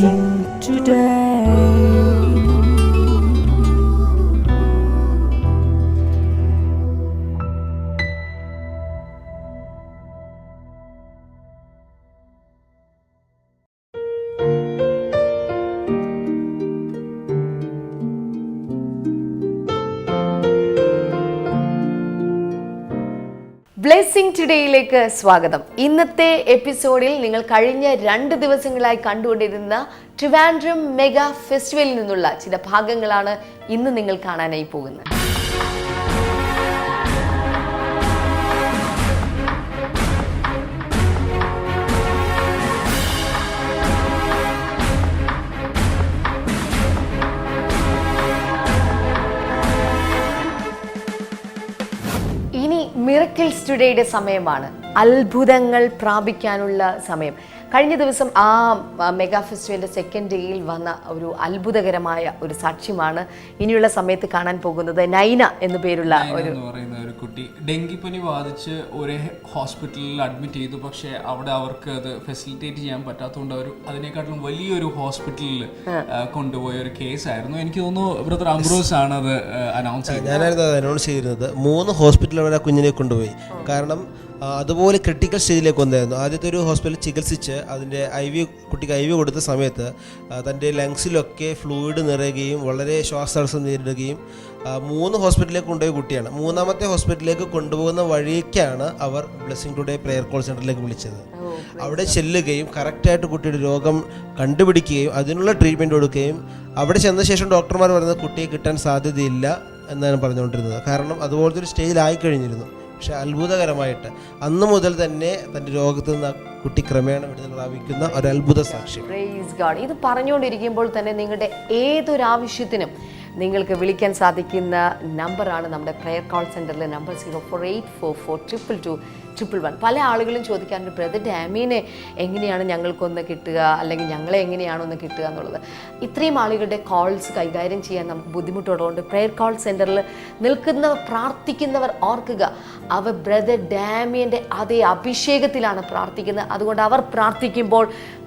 blessing today. Blessing ടുഡേയിലേക്ക് സ്വാഗതം. ഇന്നത്തെ എപ്പിസോഡിൽ നിങ്ങൾ കഴിഞ്ഞ 2 ദിവസങ്ങളായി കണ്ടുകൊണ്ടിരുന്ന ട്രിവാൻഡ്രം മെഗാ ഫെസ്റ്റിവലിൽ നിന്നുള്ള ചില ഭാഗങ്ങളാണ് ഇന്ന് നിങ്ങൾ കാണാനായി പോകുന്നത്. മിറക്കിൾസ് ടുഡേയുടെ സമയമാണ്. അത്ഭുതങ്ങൾ പ്രാപിക്കാനുള്ള സമയം. കഴിഞ്ഞ ദിവസം ആ മെഗാ ഫെസ്റ്റിവലിന്റെ 2nd ഡേയിൽ വന്ന ഒരു അത്ഭുതകരമായ ഒരു സാക്ഷ്യമാണ് ഇനിയുള്ള സമയത്ത് കാണാൻ പോകുന്നത്. നൈന എന്നു പേരുള്ള ഒരു കുട്ടി ഡെങ്കിപ്പനി ബാധിച്ച് ഒരു ഹോസ്പിറ്റലിൽ അഡ്മിറ്റ് ചെയ്തു. പക്ഷേ അവിടെ അവർക്ക് അത് ഫെസിലിറ്റേറ്റ് ചെയ്യാൻ പറ്റാത്തതുകൊണ്ട് അവർ അതിനേക്കാട്ടിലും വലിയൊരു ഹോസ്പിറ്റലിൽ കൊണ്ടുപോയ ഒരു കേസായിരുന്നു. എനിക്ക് തോന്നുന്നു ബ്രദർ അംബ്രോസ് ആണ് അത് അനൗൺസ് ചെയ്തത്. ഞാനായിരുന്നു അത് അനൗൺസ് ചെയ്തിരുന്നത്. 3 ഹോസ്പിറ്റലിൽ അവർ ആ കുഞ്ഞിനെ കൊണ്ടുപോയി. കാരണം അതുപോലെ ക്രിട്ടിക്കൽ സ്റ്റേജിലേക്ക് വന്നായിരുന്നു. ആദ്യത്തെ ഒരു ഹോസ്പിറ്റലിൽ ചികിത്സിച്ച് അതിൻ്റെ കുട്ടിക്ക് IV കൊടുത്ത സമയത്ത് തൻ്റെ ലങ്സിലൊക്കെ ഫ്ലൂയിഡ് നിറയുകയും വളരെ ശ്വാസതടസ്സം നേരിടുകയും 3 ഹോസ്പിറ്റലിലേക്ക് കൊണ്ടുപോയ കുട്ടിയാണ്. 3ാമത്തെ ഹോസ്പിറ്റലിലേക്ക് കൊണ്ടുപോകുന്ന വഴിക്കാണ് അവർ ബ്ലെസ്സിംഗ് ടുഡേ പ്രെയർ കോൾ സെൻ്ററിലേക്ക് വിളിച്ചത്. അവിടെ ചെല്ലുകയും കറക്റ്റായിട്ട് കുട്ടിയുടെ രോഗം കണ്ടുപിടിക്കുകയും അതിനുള്ള ട്രീറ്റ്മെൻറ്റ് കൊടുക്കുകയും അവിടെ ചെന്ന ശേഷം ഡോക്ടർമാർ പറയുന്നത് കുട്ടിയെ കിട്ടാൻ സാധ്യതയില്ല എന്നാണ് പറഞ്ഞുകൊണ്ടിരുന്നത്. കാരണം അതുപോലത്തെ ഒരു സ്റ്റേജിലായി കഴിഞ്ഞിരുന്നു. പക്ഷെ അത്ഭുതകരമായിട്ട് അന്ന് മുതൽ തന്നെ തൻ്റെ രോഗത്തിൽ നിന്ന് കുട്ടി ക്രമേണ വിടുതൽ പ്രാപിക്കുന്ന ഒരു അത്ഭുത സാക്ഷ്യം. Praise God. ഇത് പറഞ്ഞുകൊണ്ടിരിക്കുമ്പോൾ തന്നെ നിങ്ങളുടെ ഏതൊരാവശ്യത്തിനും നിങ്ങൾക്ക് വിളിക്കാൻ സാധിക്കുന്ന നമ്പറാണ് നമ്മുടെ പ്രെയർ കോൾ സെൻ്ററിലെ നമ്പർ 0484422211. പല ആളുകളും ചോദിക്കാറുണ്ട്, ബ്രദർ ഡാമിനെ എങ്ങനെയാണ് ഞങ്ങൾക്കൊന്ന് കിട്ടുക, അല്ലെങ്കിൽ ഞങ്ങളെ എങ്ങനെയാണ് ഒന്ന് കിട്ടുക എന്നുള്ളത്. ഇത്രയും ആളുകളുടെ കോൾസ് കൈകാര്യം ചെയ്യാൻ നമുക്ക് ബുദ്ധിമുട്ടുള്ളതുകൊണ്ട് പ്രെയർ കോൾ സെൻ്ററിൽ നിൽക്കുന്നവർ പ്രാർത്ഥിക്കുന്നവർ ഓർക്കുക, അവർ ബ്രദർ ഡാമിയൻ്റെ അതേ അഭിഷേകത്തിലാണ് പ്രാർത്ഥിക്കുന്നത്. അതുകൊണ്ട് അവർ പ്രാർത്ഥിക്കുമ്പോൾ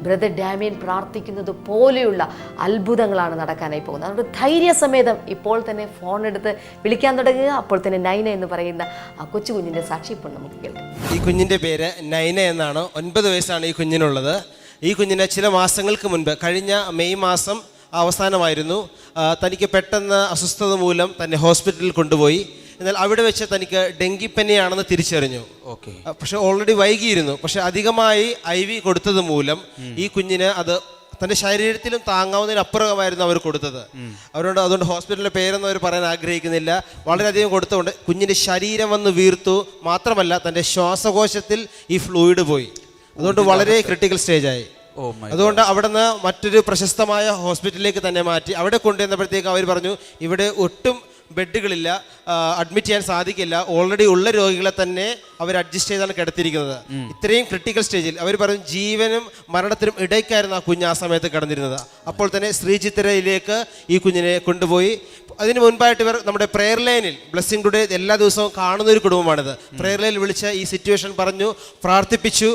ബ്രദർ ഡാമിയൻ പ്രാർത്ഥിക്കുന്നത് പോലെയുള്ള അത്ഭുതങ്ങളാണ് നടക്കാനായി പോകുന്നത്. അതുകൊണ്ട് ധൈര്യസമേതം ഇപ്പോൾ തന്നെ ഫോൺ എടുത്ത് വിളിക്കാൻ തുടങ്ങുക. അപ്പോൾ തന്നെ നൈന എന്ന് പറയുന്ന ആ കൊച്ചു കുഞ്ഞിൻ്റെ സാക്ഷി ഇപ്പോൾ നമുക്ക് കേൾക്കാം. ഈ കുഞ്ഞിൻ്റെ പേര് നൈന എന്നാണ്. 9 വയസ്സാണ് ഈ കുഞ്ഞിനുള്ളത്. ഈ കുഞ്ഞിന് ചില മാസങ്ങൾക്ക് മുൻപ്, കഴിഞ്ഞ മെയ് മാസം അവസാനമായിരുന്നു, തനിക്ക് പെട്ടെന്ന് അസ്വസ്ഥത മൂലം തന്നെ ഹോസ്പിറ്റലിൽ കൊണ്ടുപോയി. എന്നാൽ അവിടെ വെച്ച് തനിക്ക് ഡെങ്കിപ്പനിയാണെന്ന് തിരിച്ചറിഞ്ഞു. പക്ഷെ ഓൾറെഡി വൈകിയിരുന്നു. പക്ഷെ അധികമായി IV കൊടുത്തത് മൂലം ഈ കുഞ്ഞിന് അത് തൻ്റെ ശരീരത്തിലും താങ്ങാവുന്നതിനപ്പുറമായിരുന്നു അവർ കൊടുത്തത്. അതുകൊണ്ട് ഹോസ്പിറ്റലിൻ്റെ പേരൊന്നും അവർ പറയാൻ ആഗ്രഹിക്കുന്നില്ല. വളരെയധികം കൊടുത്തുകൊണ്ട് കുഞ്ഞിൻ്റെ ശരീരം വന്ന് വീർത്തു. മാത്രമല്ല തൻ്റെ ശ്വാസകോശത്തിൽ ഈ ഫ്ലൂയിഡ് പോയി. അതുകൊണ്ട് വളരെ ക്രിട്ടിക്കൽ സ്റ്റേജായി. അതുകൊണ്ട് അവിടെ നിന്ന് മറ്റൊരു പ്രശസ്തമായ ഹോസ്പിറ്റലിലേക്ക് തന്നെ മാറ്റി. അവിടെ കൊണ്ടുവന്നപ്പോഴത്തേക്ക് അവർ പറഞ്ഞു, ഇവിടെ ഒട്ടും ബെഡുകളില്ല, അഡ്മിറ്റ് ചെയ്യാൻ സാധിക്കില്ല, ഓൾറെഡി ഉള്ള രോഗികളെ തന്നെ അവർ അഡ്ജസ്റ്റ് ചെയ്താണ് കിടത്തിയിരിക്കുന്നത്. ഇത്രയും ക്രിട്ടിക്കൽ സ്റ്റേജിൽ അവർ പറഞ്ഞു ജീവനും മരണത്തിനും ഇടയ്ക്കായിരുന്നു ആ കുഞ്ഞ് ആ സമയത്ത് കിടന്നിരുന്നത്. അപ്പോൾ തന്നെ ശ്രീചിത്രയിലേക്ക് ഈ കുഞ്ഞിനെ കൊണ്ടുപോയി. അതിന് മുൻപായിട്ട് ഇവർ നമ്മുടെ പ്രെയർ ലൈനിൽ, ബ്ലെസ്സിംഗ് ടുഡേ എല്ലാ ദിവസവും കാണുന്ന ഒരു കുടുംബമാണിത്, പ്രെയർ ലൈനിൽ വിളിച്ച് ഈ സിറ്റുവേഷൻ പറഞ്ഞു, പ്രാർത്ഥിപ്പിച്ചു.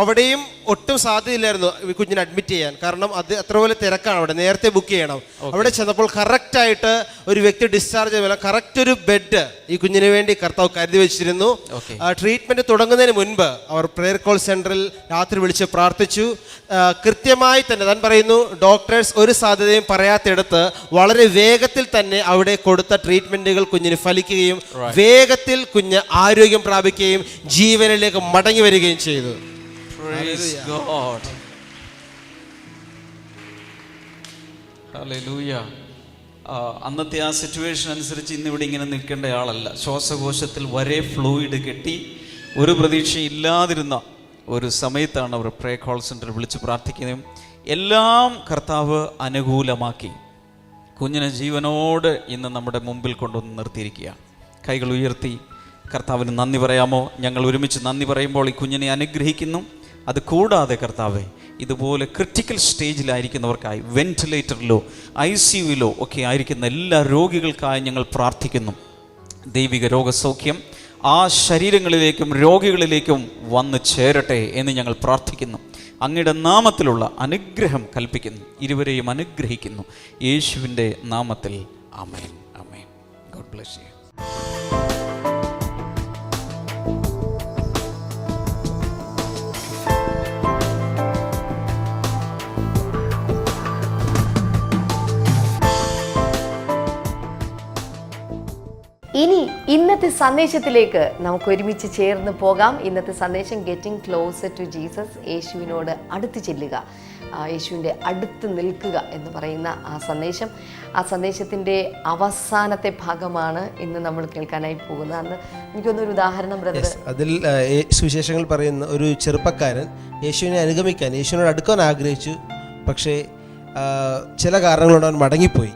അവിടെയും ഒട്ടും സാധ്യതയില്ലായിരുന്നു ഈ കുഞ്ഞിനെ അഡ്മിറ്റ് ചെയ്യാൻ. കാരണം അത് അത്രപോലെ തിരക്കാണ് അവിടെ, നേരത്തെ ബുക്ക് ചെയ്യണം. അവിടെ ചെന്നപ്പോൾ കറക്റ്റായിട്ട് ഒരു വ്യക്തി ഡിസ്ചാർജ് ചെയ്ത കറക്റ്റ് ഒരു ബെഡ് ഈ കുഞ്ഞിന് വേണ്ടി കർത്താവ് കരുതി വെച്ചിരുന്നു. ട്രീറ്റ്മെന്റ് തുടങ്ങുന്നതിന് മുൻപ് അവർ പ്രെയർ കോൾ സെന്ററിൽ രാത്രി വിളിച്ച് പ്രാർത്ഥിച്ചു. കൃത്യമായി തന്നെ താൻ പറയുന്നു, ഡോക്ടേഴ്സ് ഒരു സാധ്യതയും പറയാത്തിടത്ത് വളരെ വേഗത്തിൽ തന്നെ അവിടെ കൊടുത്ത ട്രീറ്റ്മെന്റുകൾ കുഞ്ഞിന് ഫലിക്കുകയും വേഗത്തിൽ കുഞ്ഞ് ആരോഗ്യം പ്രാപിക്കുകയും ജീവനിലേക്ക് മടങ്ങി വരികയും ചെയ്തു. Praise God. Hallelujah. അന്നത്തെ ആ സിറ്റുവേഷൻ അനുസരിച്ച് ഇന്നിവിടെ ഇങ്ങനെ നിൽക്കേണ്ട ആളല്ല. ശ്വാസകോശത്തിൽ വരെ ഫ്ലൂയിഡ് കെട്ടി ഒരു പ്രതീക്ഷയില്ലാതിരുന്ന ഒരു സമയത്താണ് അവർ പ്രെയർ കോൾ സെൻ്ററിൽ വിളിച്ച് പ്രാർത്ഥിക്കുകയും എല്ലാം കർത്താവ് അനുകൂലമാക്കി കുഞ്ഞിനെ ജീവനോട് ഇന്ന് നമ്മുടെ മുമ്പിൽ കൊണ്ടുവന്ന് നിർത്തിയിരിക്കുകയാണ്. കൈകൾ ഉയർത്തി കർത്താവിന് നന്ദി പറയാമോ? ഞങ്ങൾ ഒരുമിച്ച് നന്ദി പറയുമ്പോൾ ഈ കുഞ്ഞിനെ അനുഗ്രഹിക്കുന്നു. അത് കൂടാതെ കർത്താവെ, ഇതുപോലെ ക്രിട്ടിക്കൽ സ്റ്റേജിലായിരിക്കുന്നവർക്കായി, വെന്റിലേറ്ററിലോ ICUവിലോ ഒക്കെ ആയിരിക്കുന്ന എല്ലാ രോഗികൾക്കായി ഞങ്ങൾ പ്രാർത്ഥിക്കുന്നു. ദൈവിക രോഗസൗഖ്യം ആ ശരീരങ്ങളിലേക്കും രോഗികളിലേക്കും വന്ന് ചേരട്ടെ എന്ന് ഞങ്ങൾ പ്രാർത്ഥിക്കുന്നു. അങ്ങയുടെ നാമത്തിലുള്ള അനുഗ്രഹം കൽപ്പിക്കുന്നു. ഇരുവരെയും അനുഗ്രഹിക്കുന്നു യേശുവിൻ്റെ നാമത്തിൽ. ആമേൻ, ആമേൻ. God bless you. ഇനി ഇന്നത്തെ സന്ദേശത്തിലേക്ക് നമുക്ക് ഒരുമിച്ച് ചേർന്ന് പോകാം. ഇന്നത്തെ സന്ദേശം ഗെറ്റിംഗ് ക്ലോസർ ടു ജീസസ്, യേശുവിനോട് അടുത്ത് ചെല്ലുക, യേശുവിൻ്റെ അടുത്ത് നിൽക്കുക എന്ന് പറയുന്ന ആ സന്ദേശം. ആ സന്ദേശത്തിൻ്റെ അവസാനത്തെ ഭാഗമാണ് ഇന്ന് നമ്മൾ കേൾക്കാനായി പോകുന്നത്. അന്ന് എനിക്കൊന്നൊരു ഉദാഹരണം ബ്രദർ. അതിൽ സുവിശേഷങ്ങൾ പറയുന്ന ഒരു ചെറുപ്പക്കാരൻ യേശുവിനെ അനുഗമിക്കാൻ, യേശുവിനോട് അടുക്കാൻ ആഗ്രഹിച്ചു. പക്ഷേ ചില കാരണങ്ങളുണ്ട് അവൻ മടങ്ങിപ്പോയി.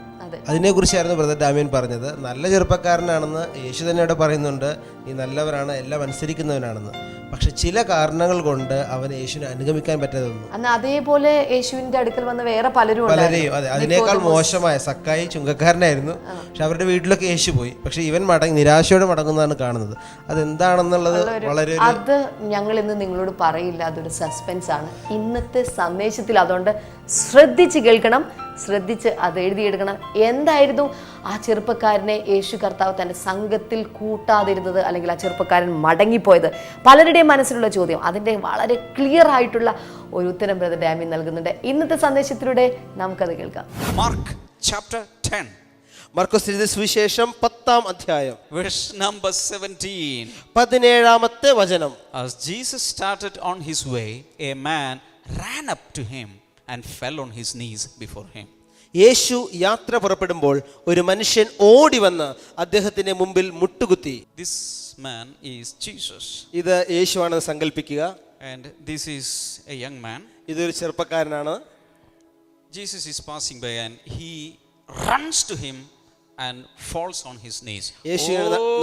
അതിനെക്കുറിച്ചായിരുന്നു ബ്രദർ ഡാമിയൻ പറഞ്ഞത്. നല്ല ചെറുപ്പക്കാരനാണെന്ന് യേശു തന്നെ ഇവിടെ പറയുന്നുണ്ട്, നീ നല്ലവനാണ്, എല്ലാം അനുസരിക്കുന്നവനാണെന്ന്. പക്ഷെ ചില കാരണങ്ങൾ കൊണ്ട് അവന് യേശുവിനെ അനുഗമിക്കാൻ പറ്റാതെ വന്നു. അന്ന് അതേപോലെ യേശുവിന്റെ അടുക്കൽ വന്ന വേറെ പലരെയും അതെ, അതിനേക്കാൾ മോശമായ സക്കായി ചുങ്കക്കാരനായിരുന്നു. പക്ഷെ അവരുടെ വീട്ടിലൊക്കെ യേശു പോയി. പക്ഷെ ഇവൻ നിരാശയോടെ മടങ്ങുന്നതാണ് കാണുന്നത്. അതെന്താണെന്നുള്ളത് വളരെ, അത് ഞങ്ങൾ ഇന്ന് നിങ്ങളോട് പറയില്ല, അതൊരു സസ്പെൻസ് ആണ് ഇന്നത്തെ സന്ദേശത്തിൽ. അതുകൊണ്ട് ശ്രദ്ധിച്ച് കേൾക്കണം, ശ്രദ്ധിച്ച് അത് എഴുതിയെടുക്കണം. എന്തായിരുന്നു ആ ചെറുപ്പക്കാരനെ യേശു കർത്താവ് തൻ്റെ സംഘത്തിൽ കൂട്ടാതിരുന്നത്, അല്ലെങ്കിൽ ആ ചെറുപ്പക്കാരൻ മടങ്ങിപ്പോയത്? പലരുടെയും മനസ്സിലുള്ള ചോദ്യം. അതിൻ്റെ വളരെ ക്ലിയർ ആയിട്ടുള്ള ഒരു ഉത്തരം ബ്രദർ ഡാമി നൽകുന്നുണ്ട്. ഇന്നത്തെ സന്ദേശത്തിലൂടെ നമുക്കത് കേൾക്കാം. Mark chapter 10. മർക്കോസ് എഴുതിയ സുവിശേഷം 10-ാം അധ്യായം verse number 17. 17-ാമത്തെ വചനം. As Jesus started on his way, a man ran up to him and fell on his knees before him. യേശു യാത്ര പുറപ്പെടുമ്പോൾ ഒരു മനുഷ്യൻ ഓടി വന്ന് അദ്ദേഹത്തിന്റെ മുമ്പിൽ മുട്ടുകുത്തി. This man is Jesus. ഇത് യേശുവാണെന്ന് സങ്കല്പിക്കുക. And this is a young man. ഇതൊരു ചെറുപ്പക്കാരനാണ്. Jesus is passing by and he runs to him and falls on his knees. യേശു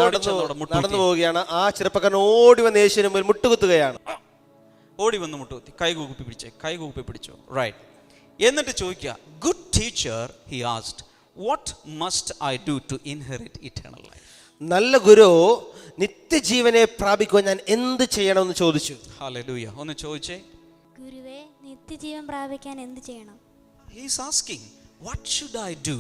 നടന്നു പോവുകയാണ്. ആ ചെറുപ്പക്കാരൻ ഓടി വന്ന് യേശുവിന് മുമ്പിൽ മുട്ടുകുത്തുകയാണ്. ഓടി വന്ന് മുട്ടുകുത്തി, കൈ കൂപ്പി പിടിച്ചോ. റൈറ്റ്. എന്നിട്ട് ചോദിക്കുക, good teacher, he asked, what must I do to inherit eternal life? നല്ല ഗുരു, നിത്യജീവനെ പ്രാപിക്കുവാൻ ഞാൻ എന്ത് ചെയ്യണമെന്ന് ചോദിച്ചു. ഹല്ലേലൂയ. ഒന്ന് ചോദിച്ചേ. ഗുരുവേ, നിത്യജീവൻ പ്രാപിക്കാൻ എന്ത് ചെയ്യണം? He is asking, what should I do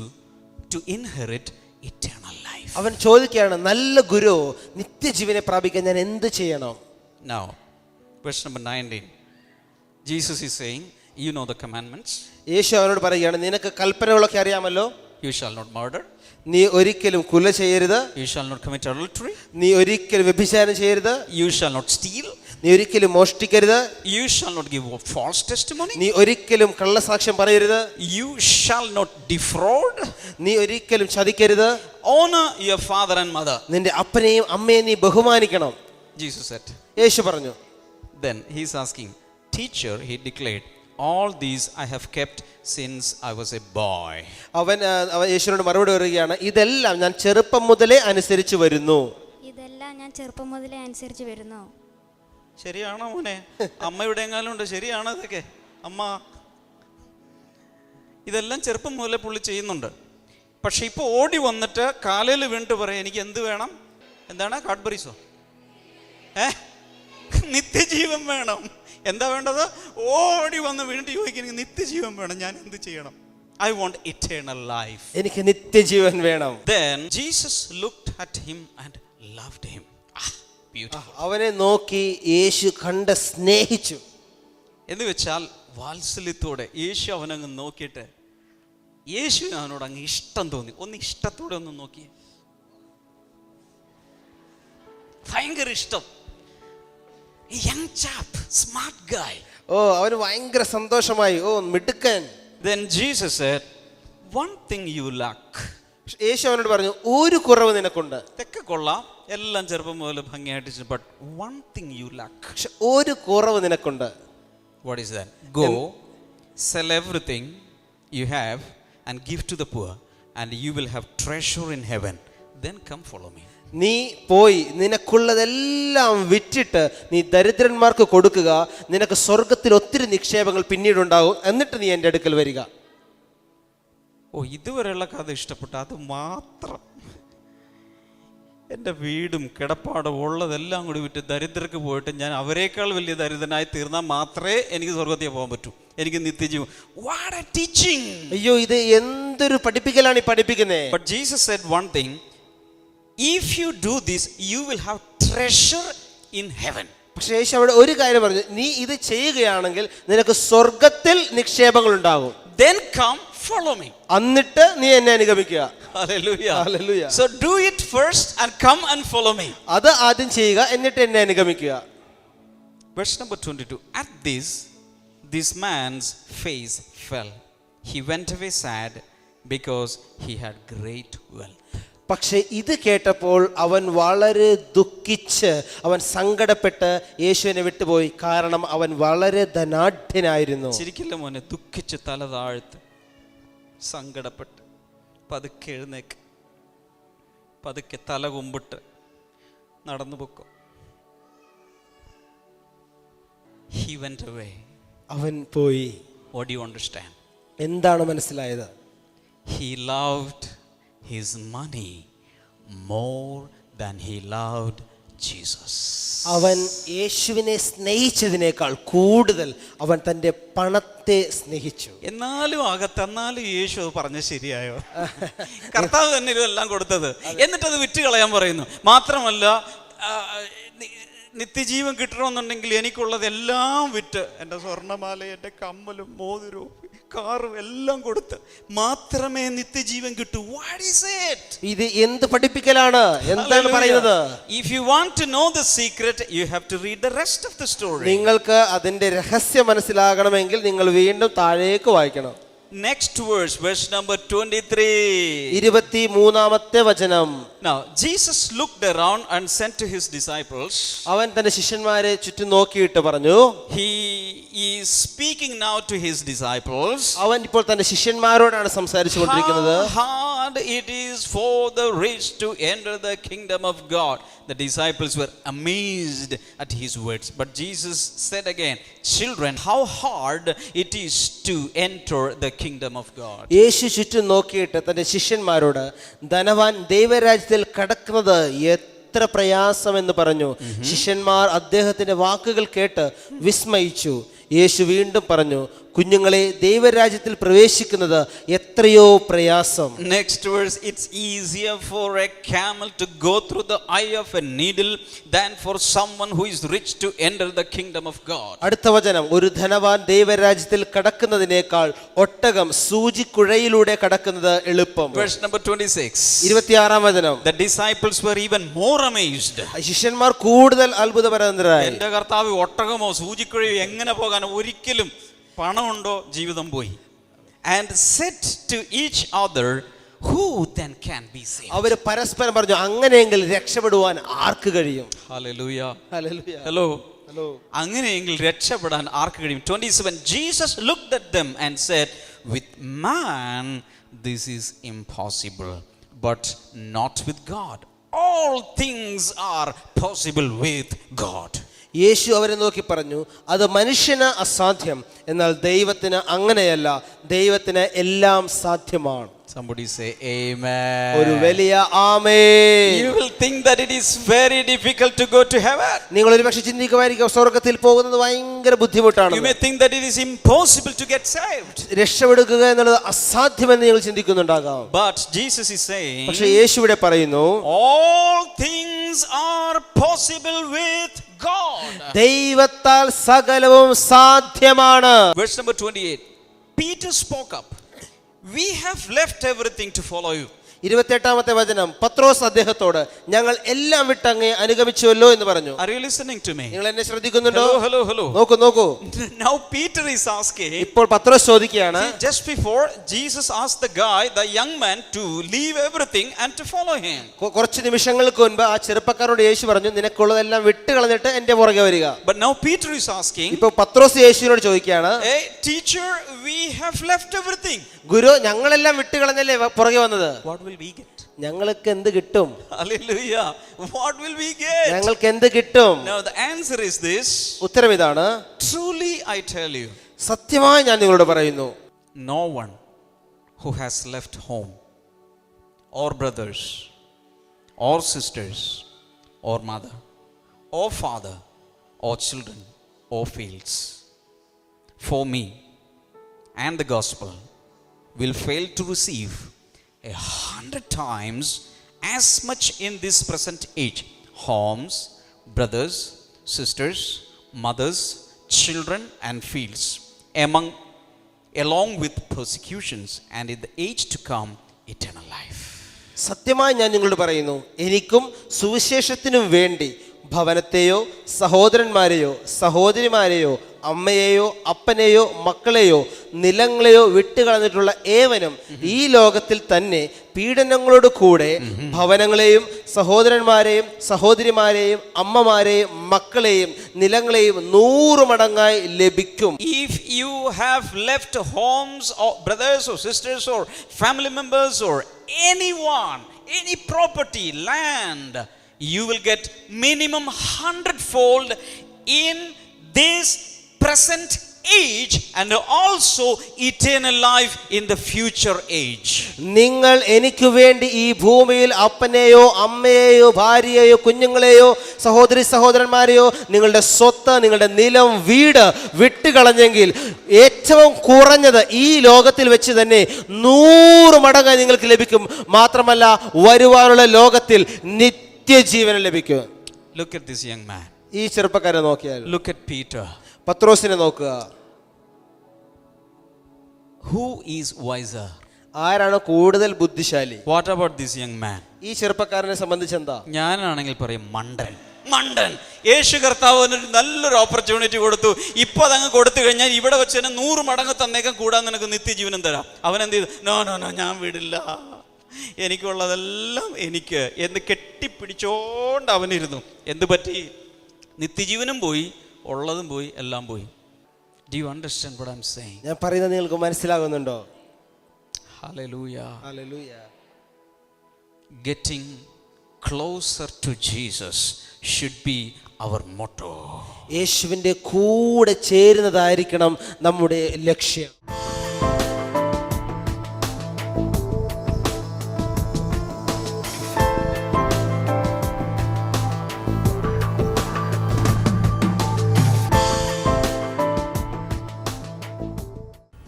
to inherit eternal life? അവൻ ചോദിക്കുകയാണ്, നല്ല ഗുരു, നിത്യജീവനെ പ്രാപിക്കാൻ ഞാൻ എന്ത് ചെയ്യണം? Now, verse number 19. Jesus is saying, you know the commandments. യേശു അവനോട് പറയുകയാണ്, നിനക്ക് കൽപ്പനകളൊക്കെ അറിയാമല്ലോ. You shall not murder. നീ ഒരിക്കലും കൊല ചെയ്യരുത്. You shall not commit adultery. നീ ഒരിക്കലും വ്യഭിചാരം ചെയ്യരുത്. You shall not steal. നീ ഒരിക്കലും മോഷ്ടിക്കരുത്. You shall not give false testimony. നീ ഒരിക്കലും കള്ളസാക്ഷ്യം പറയരുത്. You shall not defraud. നീ ഒരിക്കലും ചതിക്കരുത്. Honor your father and mother. നിന്റെ അപ്പനെയും അമ്മയെയും നീ ബഹുമാനിക്കണം. Jesus said. യേശു പറഞ്ഞു. Then he is asking, teacher, he declared, all these I have kept since I was a boy. അവൻ യേശുവിനോട് മറുപടി പറയുകയാണ്, ഇതെല്ലാം ഞാൻ ചെറുപ്പം മുതലേ അനുസരിച്ച് വരുന്നു. ഇതെല്ലാം ഞാൻ ചെറുപ്പം മുതലേ അനുസരിച്ച് വരുന്നു. ശരിയാണോ മോനെ? അമ്മയുടെ എങ്ങാനും ഉണ്ട്, ശരിയാണോ ഇതൊക്കെ? അമ്മ ഇതെല്ലാം ചെറുപ്പം മുതലേ പുള്ളി ചെയ്യുന്നുണ്ട്. പക്ഷെ ഇപ്പോൾ ഓടി വന്നിട്ട് കാലയിൽ വീണിട്ട് പറയാം, എനിക്ക് എന്ത് വേണം? എന്താണ്? കാഡ്ബറീസോ? നിത്യജീവൻ വേണം. എന്താ വേണ്ടത്? ഓടി വന്ന് വീണ്ടും ചോദിക്കും, എനിക്ക് നിത്യജീവൻ വേണം, ഞാൻ എന്ത് ചെയ്യണം? I want eternal life. എനിക്ക് നിത്യജീവൻ വേണം. Then Jesus looked at him and loved him. Beautiful. അവനെ നോക്കി യേശു കണ്ട് സ്നേഹിച്ചു. എന്ന് വെച്ചാൽ വാത്സല്യത്തോടെ യേശു അവനങ്ങ് നോക്കിയിട്ട് യേശുവിന് അവനോട് അങ്ങ് ഇഷ്ടം തോന്നി. ഒന്ന് ഇഷ്ടത്തോടെ ഒന്ന് നോക്കി, ഭയങ്കര ഇഷ്ടം. Young chap, smart guy. ഓ, അവന് ഭയങ്കര സന്തോഷമായി. ഓ, മിടുക്കൻ. Then Jesus said, one thing you lack. യേശു അവനോട് പറഞ്ഞു, ഒരു കുറവ് നിനക്കുണ്ട്. തെക്കെ കൊള്ളാം, എല്ലാം ചെറുപ്പം മുതൽ ഭംഗിയായിട്ട്, but one thing you lack. പക്ഷെ ഒരു കുറവ് നിനക്കുണ്ട്. What is that? Go, sell everything you have and give to the poor, and you will have treasure in heaven. Then come follow me. നീ പോയി നിനക്കുള്ളതെല്ലാം വിറ്റിട്ട് നീ ദരിദ്രന്മാർക്ക് കൊടുക്കുക, നിനക്ക് സ്വർഗത്തിൽ ഒത്തിരി നിക്ഷേപങ്ങൾ പിന്നീടുണ്ടാകും, എന്നിട്ട് നീ എൻ്റെ അടുക്കൽ വരിക. ഓ, ഇതുവരെയുള്ള കഥ ഇഷ്ടപ്പെട്ടു, അത് മാത്രം. എൻ്റെ വീടും കിടപ്പാടും ഉള്ളതെല്ലാം കൂടി വിറ്റ് ദരിദ്രർക്ക് പോയിട്ട് ഞാൻ അവരെക്കാൾ വലിയ ദരിദ്രനായി തീർന്നാൽ മാത്രമേ എനിക്ക് സ്വർഗ്ഗത്തിൽ പോകാൻ പറ്റൂ, എനിക്ക് നിത്യജീവൻ. What a teaching! അയ്യോ, ഇത് എന്തൊരു പഠിപ്പിക്കലാണ് ഈ പഠിപ്പിക്കുന്നത്. But Jesus said one thing, if you do this you will have treasure in heaven. പക്ഷേ യേശു അവിടെ ഒരു കാര്യം പറഞ്ഞു, നീ ഇത് ചെയ്യുകയാണെങ്കിൽ നിനക്ക് സ്വർഗത്തിൽ നിക്ഷേപങ്ങൾ ഉണ്ടാകും. Then come follow me. എന്നിട്ട് നീ എന്നെ അനുഗമിക്കുക. Hallelujah. Hallelujah. So do it first and come and follow me. അത് ആദ്യം ചെയ്യുക, എന്നിട്ട് എന്നെ അനുഗമിക്കുക. Verse number 22. At this man's face fell. He went away sad because he had great wealth. പക്ഷെ ഇത് കേട്ടപ്പോൾ അവൻ വളരെ ദുഃഖിച്ച്, അവൻ സങ്കടപ്പെട്ട് യേശുവിനെ വിട്ടുപോയി. കാരണം അവൻ വളരെ ധനാഢ്യനായിരുന്നു. ചിരിക്കില്ല മോനെ, ദുഃഖിച്ച് തല താഴ്ത്ത്, സങ്കടപ്പെട്ട് പതുക്കെ എഴുന്നേക്ക്, പതുക്കെ തല കുമ്പിട്ട് നടന്നു പൊക്കോ. He went away. അവൻ പോയി. What do you understand? എന്താണ് മനസ്സിലായത്? He loved his money more than he loved Jesus. അവൻ യേശുവിനെ സ്നേഹിച്ചതിനേക്കാൾ കൂടുതൽ അവൻ തൻ്റെ പണത്തെ സ്നേഹിച്ചു. എന്നാലും അകത്തെന്നാലും യേശു അത് പറഞ്ഞ ശരിയായോ? കർത്താവ് തന്നെ ഇതെല്ലാം കൊടുത്തത്, എന്നിട്ടത് വിറ്റ് കളയാൻ പറയുന്നു. മാത്രമല്ല നിത്യജീവൻ കിട്ടണമെന്നുണ്ടെങ്കിൽ എനിക്കുള്ളതെല്ലാം വിറ്റ്, എൻ്റെ സ്വർണ്ണമാല, എൻ്റെ കമ്മലും മോതിരവും കാറും എല്ലാം കൊടുത്ത് മാത്രമേ നിത്യജീവൻ കിട്ടൂ. What is it? ഇത് എന്ത് പഠിപ്പിക്കലാണ്? എന്താണ് പറയുന്നത്? If you want to know the secret, you have to read the rest of the story. നിങ്ങൾക്ക് അതിന്റെ രഹസ്യം മനസ്സിലാകണമെങ്കിൽ നിങ്ങൾ വീണ്ടും താഴേക്ക് വായിക്കണം. Next verse number 23. 23-ാമത്തെ വചനം. Now Jesus looked around and said to his disciples. അവൻ തന്റെ ശിഷ്യന്മാരെ ചുറ്റും നോക്കിയിട്ട് പറഞ്ഞു. He is speaking now to his disciples. അവൻ ഇപ്പോൾ തന്റെ ശിഷ്യന്മാരോടാണ് സംസാരിച്ചുകൊണ്ടിരിക്കുന്നത്. How hard it is for the rich to enter the kingdom of God. The disciples were amazed at his words. But Jesus said again, children, how hard it is to enter the kingdom of God. യേശു ചുറ്റും നോക്കിയിട്ട് തന്റെ ശിഷ്യന്മാരോട്, ധനവാൻ ദൈവരാജ്യത്തിൽ കടക്കുന്നത് എത്ര പ്രയാസമെന്ന് പറഞ്ഞു. ശിഷ്യന്മാർ അദ്ദേഹത്തിന്റെ വാക്കുകൾ കേട്ട് വിസ്മയിച്ചു. യേശു വീണ്ടും പറഞ്ഞു, കുഞ്ഞുങ്ങളെ, ദൈവരാജ്യത്തിൽ പ്രവേശിക്കുന്നത് എത്രയോ പ്രയാസം. Next verse, it's easier for a camel to go through the eye of a needle than for someone who is rich to enter the kingdom of God. അടുത്ത വചനം, ഒരു ധനവാൻ ദൈവരാജ്യത്തിൽ കടക്കുന്നതിനേക്കാൾ ഒട്ടകം സൂചിക്കുഴയിലൂടെ കടക്കുന്നത് എളുപ്പം. Verse number 26. 26-ാം വചനം. The disciples were even more amazed. ശിഷ്യന്മാർ കൂടുതൽ അത്ഭുതപരരായി. എൻ്റെ കർത്താവ്, ഒട്ടകമോ സൂചിക്കുഴയോ എങ്ങനെ പോകാൻ? ഒരിക്കലും. പണമുണ്ടോ, ജീവിതം പോയി. And said to each other, who then can be saved? അവർ പരസ്പരം പറഞ്ഞു, അങ്ങനെയെങ്കിൽ രക്ഷപ്പെടുവാൻ ആർക്ക് കഴിയും? Hallelujah. Hallelujah. Hello. Hello. അങ്ങനെയെങ്കിൽ രക്ഷപ്പെടാൻ ആർക്ക് കഴിയും? 27. Jesus looked at them and said, with man this is impossible, but not with God. All things are possible with God. യേശു അവരെ നോക്കി പറഞ്ഞു, അത് മനുഷ്യന് അസാധ്യം, എന്നാൽ ദൈവത്തിന് അങ്ങനെയല്ല, ദൈവത്തിന് എല്ലാം സാധ്യമാണ്. Somebody say amen. ഒരു വലിയ ആമേൻ. You will think that it is very difficult to go to heaven. നിങ്ങൾ ഒരുപക്ഷെ ചിന്തിക്കുമായിരിക്കും സ്വർഗ്ഗത്തിൽ പോകുന്നത് ഭയങ്കര ബുദ്ധിമുട്ടാണ്. You may think that it is impossible to get saved. രക്ഷപ്പെടുക എന്നുള്ളത് അസാധ്യമെന്ന് നിങ്ങൾ ചിന്തിക്കുന്നുണ്ടാകാം. But Jesus is saying, പക്ഷേ യേശു ഇവിടെ പറയുന്നു, all things are possible with God. ദൈവത്താൽ സകലവും സാധ്യമാണ്. Verse number 28. Peter spoke up. We have left everything to follow you. 28-ാമത്തെ വചനം. പത്രോസ് അദ്ദേഹത്തോട്, ഞങ്ങൾ എല്ലാം വിട്ടങ്ങേ അനുഗമിച്ചുവല്ലോ എന്ന് പറഞ്ഞു. Are you listening to me? നിങ്ങൾ എന്നെ ശ്രദ്ധിക്കുന്നുണ്ടോ? Hello. നോക്കൂ. Now Peter is asking. ഇപ്പോൾ പത്രോസ് ചോദിക്കുകയാണ്. Just before Jesus asked the young man to leave everything and to follow him. കുറച്ച് നിമിഷങ്ങൾക്ക് മുൻപ് ആ ചെറുപ്പക്കാരോട് യേശു പറഞ്ഞു, നിനക്കുള്ളതെല്ലാം വിട്ട് കളഞ്ഞിട്ട് എന്റെ പുറകെ വരിക. But now Peter is asking. ഇപ്പോൾ പത്രോസ് യേശുവിനോട് ചോദിക്കുകയാണ്, Hey teacher, we have left everything. ഗുരു, ഞങ്ങളെല്ലാം വിട്ട് കളഞ്ഞല്ലേ പുറകെ വന്നത്. What will we get? ഞങ്ങൾക്ക് എന്ത് കിട്ടും? Hallelujah. What will we get? ഞങ്ങൾക്ക് എന്ത് കിട്ടും? Now the answer is this. ഉത്തരം ഇതാണ്, Truly I tell you, സത്യമായി ഞാൻ നിങ്ങളോട് പറയുന്നു, no one who has left home or brothers or sisters or mother or father or children or fields for me and the gospel will fail to receive 100 times as much in this present age, homes, brothers, sisters, mothers, children and fields, along with persecutions, and in the age to come eternal life. സത്യമായി ഞാൻ നിങ്ങളോട് പറയുന്നു, എനിക്കും സുവിശേഷത്തിനും വേണ്ടി ഭവനത്തെയോ സഹോദരന്മാരെയോ സഹോദരിമാരെയോ അമ്മയെയോ അപ്പനെയോ മക്കളെയോ നിലങ്ങളെയോ വിട്ടുകളഞ്ഞിട്ടുള്ള ഏവനും ഈ ലോകത്തിൽ തന്നെ പീഡനങ്ങളോട് കൂടെ ഭവനങ്ങളെയും സഹോദരന്മാരെയും സഹോദരിമാരെയും അമ്മമാരെയും മക്കളെയും നിലങ്ങളെയും 100 മടങ്ങായി ലഭിക്കും. If you have left homes or brothers or sisters or family members or anyone, any property, land, you will get minimum 100-fold in this present age and also eternal life in the future age. നിങ്ങൾ എനിക്ക് വേണ്ടി ഈ ഭൂമിയിൽ അപ്പനെയോ അമ്മയെയോ ഭാര്യയെയോ കുഞ്ഞുങ്ങളെയോ സഹോദരി സഹോദരന്മാരെയോ നിങ്ങളുടെ സ്വത്ത് നിങ്ങളുടെ നിലം വീട് വിട്ടുകളഞ്ഞെങ്കിൽ ഏറ്റവും കുറഞ്ഞത് ഈ ലോകത്തിൽ വെച്ച് തന്നെ 100 മടങ്ങായി നിങ്ങൾക്ക് ലഭിക്കും. മാത്രമല്ല വരുവാനുള്ള ലോകത്തിൽ നിത്യജീവൻ ലഭിക്കും. Look at this young man. ഈ ചെറുപ്പക്കാരെ നോക്കിയാൽ, Look at Peter. പത്രോസിനെ നോക്കുക. Who is wiser? ആരാണ് കൂടുതൽ ബുദ്ധിശാലി? What about this young man? ഈ ചെറുപ്പക്കാരനെ സംബന്ധിച്ച് എന്താ? ഞാനാണെങ്കിൽ പറയും മണ്ടൻ. യേശു കർത്താവ് നല്ലൊരു ഓപ്പർച്യൂണിറ്റി കൊടുത്തു. ഇപ്പൊ അതങ്ങ് കൊടുത്തു കഴിഞ്ഞാൽ ഇവിടെ വെച്ച് തന്നെ 100 മടങ്ങ് തന്നേക്കാൻ കൂടാൻ നിനക്ക് നിത്യജീവനം തരാം. അവൻ എന്ത് ചെയ്തു? നോ ഞാൻ വിടില്ല, എനിക്കുള്ളതെല്ലാം എനിക്ക് എന്ന് കെട്ടിപ്പിടിച്ചോണ്ട് അവനിരുന്നു. എന്ത് പറ്റി? നിത്യജീവനും പോയി, ഉള്ളതും പോയി, എല്ലാം പോയി. Do you understand what I'm saying? ഞാൻ പറയുന്നത് നിങ്ങൾക്ക് മനസ്സിലാകുന്നുണ്ടോ? Hallelujah. Hallelujah. Getting closer to Jesus should be our motto. യേശുവിൻ്റെ കൂടെ ചേരുന്നതായിരിക്കണം നമ്മുടെ ലക്ഷ്യം.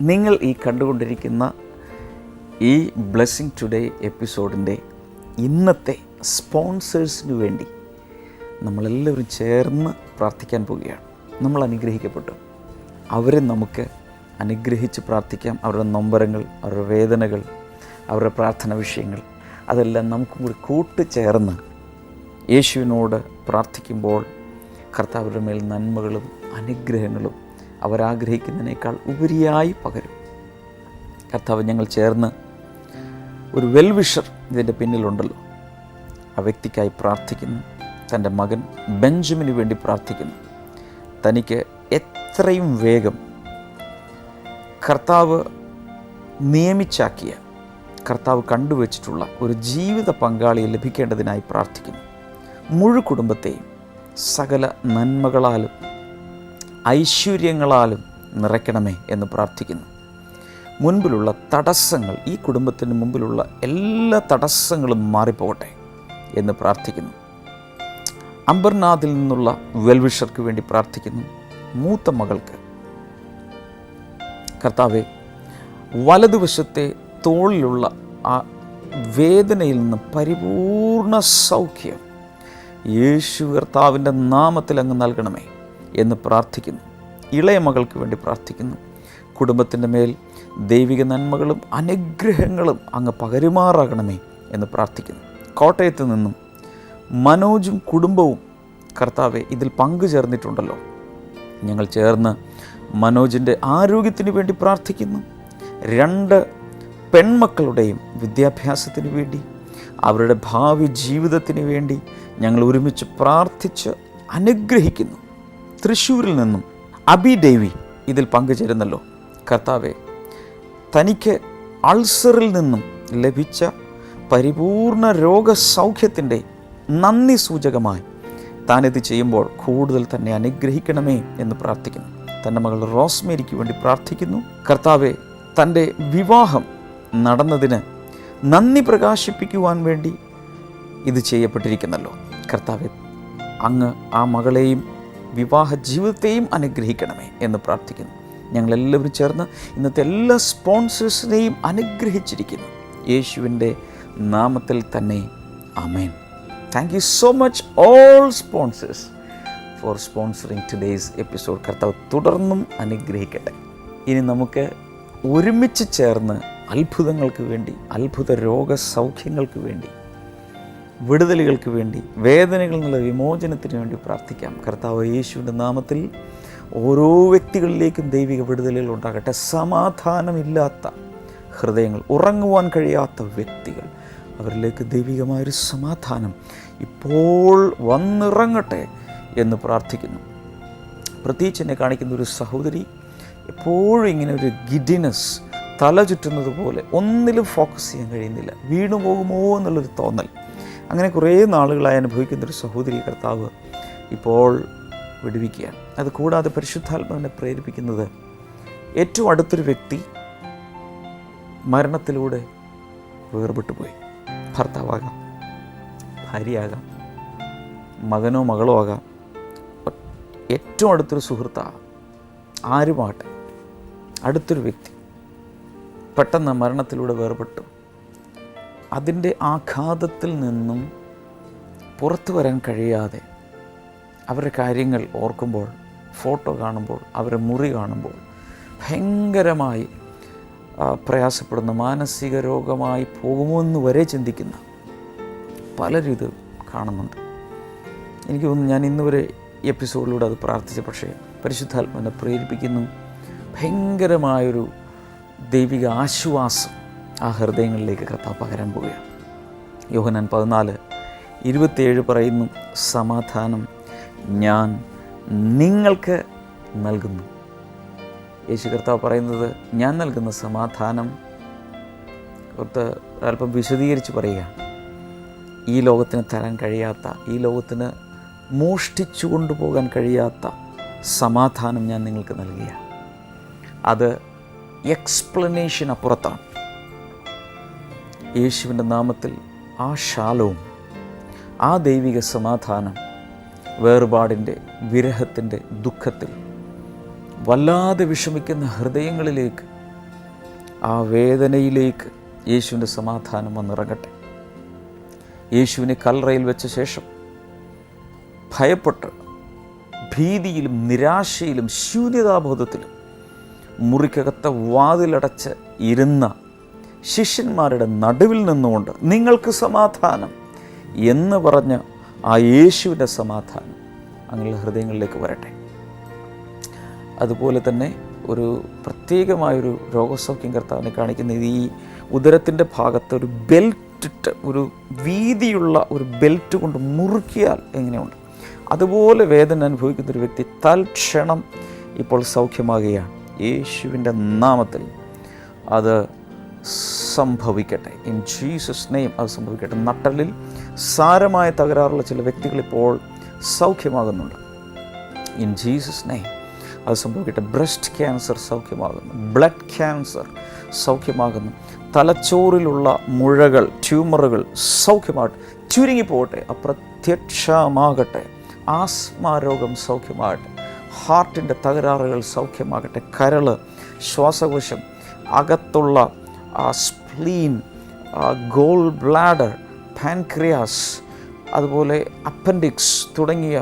നിങ്ങൾ ഈ കണ്ടുകൊണ്ടിരിക്കുന്ന ഈ ബ്ലെസ്സിങ് ടുഡേ എപ്പിസോഡിൻ്റെ ഇന്നത്തെ സ്പോൺസേഴ്സിന് വേണ്ടി നമ്മളെല്ലാവരും ചേർന്ന് പ്രാർത്ഥിക്കാൻ പോവുകയാണ്. നമ്മൾ അനുഗ്രഹിക്കപ്പെട്ടു. അവരെ നമുക്ക് അനുഗ്രഹിച്ച് പ്രാർത്ഥിക്കാം. അവരുടെ നൊമ്പരങ്ങൾ, അവരുടെ വേദനകൾ, അവരുടെ പ്രാർത്ഥന വിഷയങ്ങൾ അതെല്ലാം നമുക്കും കൂടി കൂട്ടുചേർന്ന് യേശുവിനോട് പ്രാർത്ഥിക്കുമ്പോൾ കർത്താവിൻ്റെ മേൽ നന്മകളും അനുഗ്രഹങ്ങളും അവരാഗ്രഹിക്കുന്നതിനേക്കാൾ ഉപരിയായി പകരും. കർത്താവ്, ഞങ്ങൾ ചേർന്ന് ഒരു വെൽവിഷർ ഇതിൻ്റെ പിന്നിലുണ്ടല്ലോ, ആ വ്യക്തിക്കായി പ്രാർത്ഥിക്കുന്നു. തൻ്റെ മകൻ ബെഞ്ചമിന് വേണ്ടി പ്രാർത്ഥിക്കുന്നു. തനിക്ക് എത്രയും വേഗം കർത്താവ് നിയമിച്ചാക്കിയ, കർത്താവ് കണ്ടുവച്ചിട്ടുള്ള ഒരു ജീവിത പങ്കാളിയെ ലഭിക്കേണ്ടതിനായി പ്രാർത്ഥിക്കുന്നു. മുഴു കുടുംബത്തെയും സകല നന്മകളാലും ഐശ്വര്യങ്ങളാലും നിറയ്ക്കണമേ എന്ന് പ്രാർത്ഥിക്കുന്നു. മുൻപിലുള്ള തടസ്സങ്ങൾ, ഈ കുടുംബത്തിന് മുമ്പിലുള്ള എല്ലാ തടസ്സങ്ങളും മാറിപ്പോകട്ടെ എന്ന് പ്രാർത്ഥിക്കുന്നു. അംബർനാഥിൽ നിന്നുള്ള വെൽവിഷർക്ക് വേണ്ടി പ്രാർത്ഥിക്കുന്നു. മൂത്ത മകൾക്ക് കർത്താവെ, വലതുവശത്തെ തോളിലുള്ള ആ വേദനയിൽ നിന്ന് പരിപൂർണ സൗഖ്യം യേശു കർത്താവിൻ്റെ നാമത്തിൽ അങ്ങ് നൽകണമേ എന്ന് പ്രാർത്ഥിക്കുന്നു. ഇളയ മകൾക്ക് വേണ്ടി പ്രാർത്ഥിക്കുന്നു. കുടുംബത്തിൻ്റെ മേൽ ദൈവിക നന്മകളും അനുഗ്രഹങ്ങളും അങ്ങ് പകരുമാറാകണമേ എന്ന് പ്രാർത്ഥിക്കുന്നു. കോട്ടയത്ത് നിന്നും മനോജും കുടുംബവും കർത്താവെ ഇതിൽ പങ്കുചേർന്നിട്ടുണ്ടല്ലോ. ഞങ്ങൾ ചേർന്ന് മനോജിൻ്റെ ആരോഗ്യത്തിന് വേണ്ടി പ്രാർത്ഥിക്കുന്നു. 2 പെൺമക്കളുടെയും വിദ്യാഭ്യാസത്തിന് വേണ്ടി, അവരുടെ ഭാവി ജീവിതത്തിന് വേണ്ടി ഞങ്ങൾ ഒരുമിച്ച് പ്രാർത്ഥിച്ച് അനുഗ്രഹിക്കുന്നു. തൃശ്ശൂരിൽ നിന്നും അബി ദേവി ഇതിൽ പങ്കുചേരുന്നല്ലോ. കർത്താവെ, തനിക്ക് അൾസറിൽ നിന്നും ലഭിച്ച പരിപൂർണ രോഗസൗഖ്യത്തിൻ്റെ നന്ദി സൂചകമായി താനിത് ചെയ്യുമ്പോൾ കൂടുതൽ തന്നെ അനുഗ്രഹിക്കണമേ എന്ന് പ്രാർത്ഥിക്കുന്നു. തൻ്റെ മകൾ റോസ്മേരിക്ക് വേണ്ടി പ്രാർത്ഥിക്കുന്നു. കർത്താവെ, തൻ്റെ വിവാഹം നടന്നതിന് നന്ദി പ്രകാശിപ്പിക്കുവാൻ വേണ്ടി ഇത് ചെയ്യപ്പെട്ടിരിക്കുന്നല്ലോ. കർത്താവേ, അങ്ങ് ആ മകളെയും വിവാഹ ജീവിതത്തെയും അനുഗ്രഹിക്കണമേ എന്ന് പ്രാർത്ഥിക്കുന്നു. ഞങ്ങളെല്ലാവരും ചേർന്ന് ഇന്നത്തെ എല്ലാ സ്പോൺസേഴ്സിനെയും അനുഗ്രഹിച്ചിരിക്കുന്നു. യേശുവിൻ്റെ നാമത്തിൽ തന്നെ ആമേൻ. Thank you so much all sponsors for sponsoring today's episode. കർത്താവ് തുടർന്നും അനുഗ്രഹിക്കട്ടെ. ഇനി നമുക്ക് ഒരുമിച്ച് ചേർന്ന് അത്ഭുതങ്ങൾക്ക് വേണ്ടി, അത്ഭുത രോഗസൗഖ്യങ്ങൾക്ക് വേണ്ടി, വിടുതലുകൾക്ക് വേണ്ടി, വേദനകളിൽ നിന്നുള്ള വിമോചനത്തിന് വേണ്ടി പ്രാർത്ഥിക്കാം. കർത്താവ് യേശുവിൻ്റെ നാമത്തിൽ ഓരോ വ്യക്തികളിലേക്കും ദൈവിക വിടുതലുകൾ ഉണ്ടാകട്ടെ. സമാധാനമില്ലാത്ത ഹൃദയങ്ങൾ, ഉറങ്ങുവാൻ കഴിയാത്ത വ്യക്തികൾ, അവരിലേക്ക് ദൈവികമായൊരു സമാധാനം ഇപ്പോൾ വന്നിറങ്ങട്ടെ എന്ന് പ്രാർത്ഥിക്കുന്നു. പ്രത്യേകിച്ച് എന്നെ കാണിക്കുന്ന ഒരു സഹോദരി എപ്പോഴും ഇങ്ങനെ ഒരു ഗിഡിനെസ്, തല ചുറ്റുന്നത് പോലെ, ഒന്നിലും ഫോക്കസ് ചെയ്യാൻ കഴിയുന്നില്ല, വീണു പോകുമോ എന്നുള്ളൊരു തോന്നൽ, അങ്ങനെ കുറേ നാളുകളായി അനുഭവിക്കുന്നൊരു സഹോദരി കർത്താവ് ഇപ്പോൾ വിടുവിക്കുകയാണ്. അതുകൂടാതെ പരിശുദ്ധാത്മാവിനെ പ്രേരിപ്പിക്കുന്നത്, ഏറ്റവും അടുത്തൊരു വ്യക്തി മരണത്തിലൂടെ വേർപെട്ടു പോയി. ഭർത്താവാകാം, ഭാര്യയാകാം, മകനോ മകളോ ആകാം, ഏറ്റവും അടുത്തൊരു സുഹൃത്താകാം, ആരുമാകട്ടെ, അടുത്തൊരു വ്യക്തി പെട്ടെന്ന് മരണത്തിലൂടെ വേർപെട്ടു. അതിൻ്റെ ആഘാതത്തിൽ നിന്നും പുറത്തു വരാൻ കഴിയാതെ അവരുടെ കാര്യങ്ങൾ ഓർക്കുമ്പോൾ, ഫോട്ടോ കാണുമ്പോൾ, അവരുടെ മുറി കാണുമ്പോൾ ഭയങ്കരമായി പ്രയാസപ്പെടുന്ന, മാനസിക രോഗമായി പോകുമോ എന്ന് വരെ ചിന്തിക്കുന്ന പലരും ഇത് കാണുന്നുണ്ട്. എനിക്ക് തോന്നുന്നു ഞാൻ ഇന്നുവരെ ഈ എപ്പിസോഡിലൂടെ അത് പ്രാർത്ഥിച്ച, പക്ഷേ പരിശുദ്ധാത്മാവിനെ പ്രേരിപ്പിക്കുന്നു, ഭയങ്കരമായൊരു ദൈവിക ആശ്വാസം ആ ഹൃദയങ്ങളിലേക്ക് കർത്താവ് പകരാൻ പോവുകയാണ്. യോഹന്നാൻ 14:27 പറയുന്നു, സമാധാനം ഞാൻ നിങ്ങൾക്ക് നൽകുന്നു. യേശു കർത്താവ് പറയുന്നത്, ഞാൻ നൽകുന്ന സമാധാനം അല്പം വിശദീകരിച്ച് പറയുക, ഈ ലോകത്തിന് തരാൻ കഴിയാത്ത, ഈ ലോകത്തിന് മോഷ്ടിച്ചു കൊണ്ടുപോകാൻ കഴിയാത്ത സമാധാനം ഞാൻ നിങ്ങൾക്ക് നൽകുക. അത് എക്സ്പ്ലനേഷൻ അപ്പുറത്താണ്. യേശുവിൻ്റെ നാമത്തിൽ ആ ശാലവും ആ ദൈവിക സമാധാനം വേർപാടിൻ്റെ, വിരഹത്തിൻ്റെ ദുഃഖത്തിൽ വല്ലാതെ വിഷമിക്കുന്ന ഹൃദയങ്ങളിലേക്ക്, ആ വേദനയിലേക്ക് യേശുവിൻ്റെ സമാധാനം വന്നിറങ്ങട്ടെ. യേശുവിനെ കല്ലറയിൽ വെച്ച ശേഷം ഭയപ്പെട്ട് ഭീതിയിലും നിരാശയിലും ശൂന്യതാബോധത്തിലും മുറിക്കകത്ത വാതിലടച്ച് ഇരുന്ന ശിഷ്യന്മാരുടെ നടുവിൽ നിന്നുകൊണ്ട് നിങ്ങൾക്ക് സമാധാനം എന്ന് പറഞ്ഞ ആ യേശുവിൻ്റെ സമാധാനം അങ്ങനെയുള്ള ഹൃദയങ്ങളിലേക്ക് വരട്ടെ. അതുപോലെ തന്നെ ഒരു പ്രത്യേകമായൊരു രോഗസൗഖ്യം കർത്താവിനെ കാണിക്കുന്ന, ഈ ഉദരത്തിൻ്റെ ഭാഗത്ത് ഒരു ബെൽറ്റിട്ട്, ഒരു വീതിയുള്ള ഒരു ബെൽറ്റ് കൊണ്ട് മുറുക്കിയാൽ എങ്ങനെയുണ്ട്, അതുപോലെ വേദന അനുഭവിക്കുന്ന ഒരു വ്യക്തി തൽക്ഷണം ഇപ്പോൾ സൗഖ്യമാകുകയാണ്. യേശുവിൻ്റെ നാമത്തിൽ അത് സംഭവിക്കട്ടെ. ഇൻ ജീസസ് നെയിം അത് സംഭവിക്കട്ടെ. നട്ടലിൽ സാരമായ തകരാറുള്ള ചില വ്യക്തികൾ ഇപ്പോൾ സൗഖ്യമാകുന്നുണ്ട്. ഇൻ ജീസസ് നെയിം അത് സംഭവിക്കട്ടെ. ബ്രസ്റ്റ് ക്യാൻസർ സൗഖ്യമാകുന്നു, ബ്ലഡ് ക്യാൻസർ സൗഖ്യമാകുന്നു, തലച്ചോറിലുള്ള മുഴകൾ, ട്യൂമറുകൾ സൗഖ്യമാകട്ടെ, ചുരുങ്ങിപ്പോകട്ടെ, അപ്രത്യക്ഷമാകട്ടെ. ആസ്മ രോഗം സൗഖ്യമാകട്ടെ, ഹാർട്ടിൻ്റെ തകരാറുകൾ സൗഖ്യമാകട്ടെ, കരള്, ശ്വാസകോശം, അകത്തുള്ള സ്പ്ലീൻ, ഗോൾ ബ്ലാഡർ, പാൻക്രിയാസ്, അതുപോലെ അപ്പൻഡിക്സ് തുടങ്ങിയ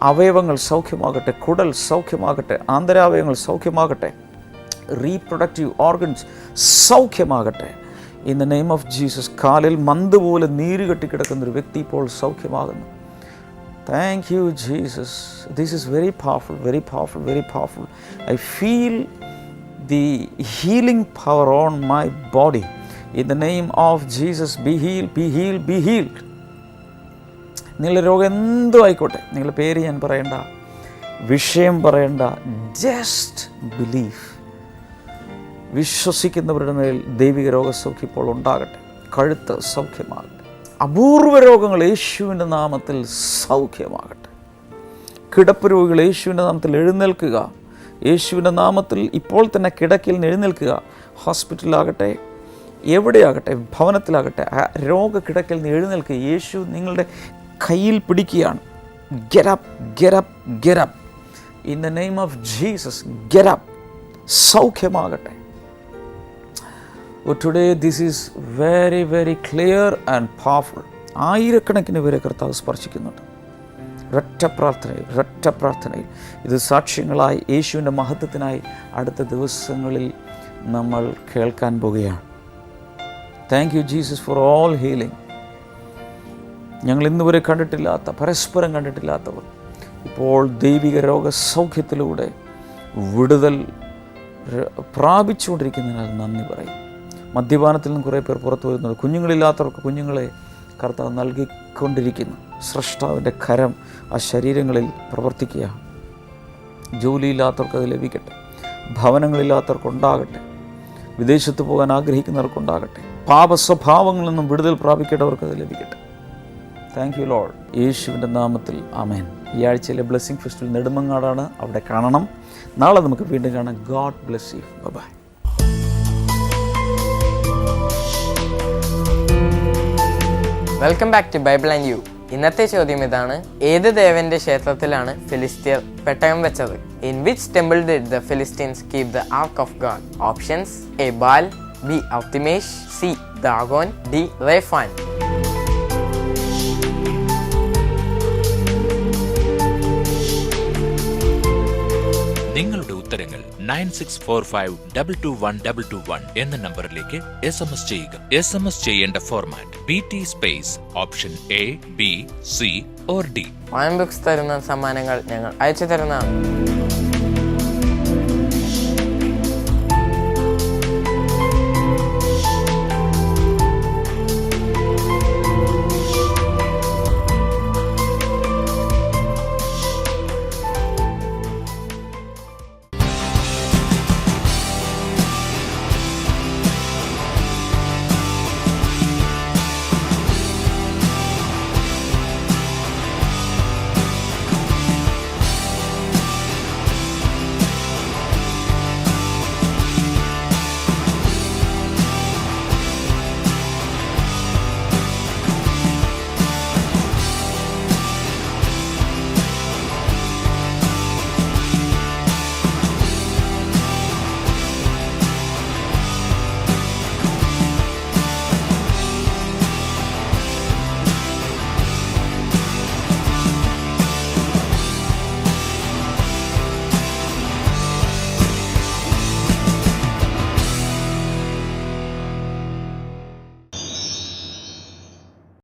അവയവങ്ങൾ സൗഖ്യമാകട്ടെ, കുടൽ സൗഖ്യമാകട്ടെ, ആന്തരാവയവങ്ങൾ സൗഖ്യമാകട്ടെ, റീപ്രൊഡക്റ്റീവ് ഓർഗൻസ് സൗഖ്യമാകട്ടെ. In the name of Jesus. കാലിൽ മന്ത് പോലെ നീര് കെട്ടിക്കിടക്കുന്നൊരു വ്യക്തി ഇപ്പോൾ സൗഖ്യമാകുന്നു. Thank you Jesus. This is very powerful, very powerful, very powerful. I feel the healing power on my body. In the name of Jesus, be healed, be healed, be healed. നിങ്ങളുടെ രോഗം എന്തോ ആയിക്കോട്ടെ, നിങ്ങളുടെ പേര് ഞാൻ പറയണ്ട, വിഷയം പറയണ്ട, ജസ്റ്റ് ബിലീവ്. വിശ്വസിക്കുന്നവരുടെ മേൽ ദൈവിക രോഗസൗഖ്യം ഇപ്പോൾ ഉണ്ടാകട്ടെ. കഴുത്ത് സൗഖ്യമാകട്ടെ. അപൂർവ രോഗങ്ങൾ യേശുവിൻ്റെ നാമത്തിൽ സൗഖ്യമാകട്ടെ. കിടപ്പ് രോഗികൾ യേശുവിൻ്റെ നാമത്തിൽ എഴുന്നേൽക്കുക. യേശുവിൻ്റെ നാമത്തിൽ ഇപ്പോൾ തന്നെ കിടക്കയിൽ നിന്ന് എഴുന്നേൽക്കുക. ഹോസ്പിറ്റലാകട്ടെ, എവിടെയാകട്ടെ, ഭവനത്തിലാകട്ടെ, ആ രോഗക്കിടക്കയിൽ നിന്ന് എഴുന്നേൽക്കുക. യേശു നിങ്ങളുടെ കയ്യിൽ പിടിക്കുകയാണ്. Get up, get up, get up. In the name of Jesus, get up. സൗഖ്യമാകട്ടെ. Today this is very, very clear and powerful. ആയിരക്കണക്കിന് പേരെ കർത്താവ് സ്പർശിക്കുന്നുണ്ട്. ഒരൊറ്റ പ്രാർത്ഥനയിൽ ഇത് സാക്ഷ്യങ്ങളായി യേശുവിൻ്റെ മഹത്വത്തിനായി അടുത്ത ദിവസങ്ങളിൽ നമ്മൾ കേൾക്കാൻ പോകുകയാണ്. Thank you Jesus for all healing. ഞങ്ങൾ ഇന്നുവരെ കണ്ടിട്ടില്ലാത്ത, പരസ്പരം കണ്ടിട്ടില്ലാത്തവർ ഇപ്പോൾ ദൈവിക രോഗസൗഖ്യത്തിലൂടെ വിടുതൽ പ്രാപിച്ചുകൊണ്ടിരിക്കുന്നതിനാൽ നന്ദി പറയും. മദ്യപാനത്തിൽ നിന്നും കുറേ പേർ പുറത്തു വരുന്നുണ്ട്. കുഞ്ഞുങ്ങളില്ലാത്തവർക്ക് കുഞ്ഞുങ്ങളെ കർത്താവ് നൽകിക്കൊണ്ടിരിക്കുന്നു. സ്രഷ്ടാവിൻ്റെ കരം ആ ശരീരങ്ങളിൽ പ്രവർത്തിക്കുക. ജോലിയില്ലാത്തവർക്ക് അത് ലഭിക്കട്ടെ. ഭവനങ്ങളില്ലാത്തവർക്കുണ്ടാകട്ടെ. വിദേശത്ത് പോകാൻ ആഗ്രഹിക്കുന്നവർക്കുണ്ടാകട്ടെ. പാപസ്വഭാവങ്ങളിൽ നിന്നും വിടുതൽ പ്രാപിക്കേണ്ടവർക്ക് അത് ലഭിക്കട്ടെ. Thank you Lord. യേശുവിൻ്റെ നാമത്തിൽ ആമേൻ. ഈ ആഴ്ചയിലെ ബ്ലെസ്സിംഗ് ഫെസ്റ്റിവൽ നെടുമങ്ങാടാണ്. അവിടെ കാണണം. നാളെ നമുക്ക് വീണ്ടും കാണാം. God bless you. Bye. Welcome back to Bible and you. ഇന്നത്തെ ചോദ്യം ഇതാണ്: ഏത് ദേവന്റെ ക്ഷേത്രത്തിലാണ് ഫിലിസ്തീർ പെട്ടകം വെച്ചത്? In which temple did the Philistines keep the ark of God? Options: A Baal, B Artemis, C Dagon, D Rephan. നിങ്ങളുടെ ഉത്തരങ്ങൾ 9645221221 എന്ന നമ്പറിലേക്ക് SMS ചെയ്യുക. SMS ചെയ്യേണ്ട format BT space option A, B, C or D. Books തരുന്ന സമ്മാനങ്ങൾ ഞങ്ങൾ അയച്ചു തരുന്നതാണ്.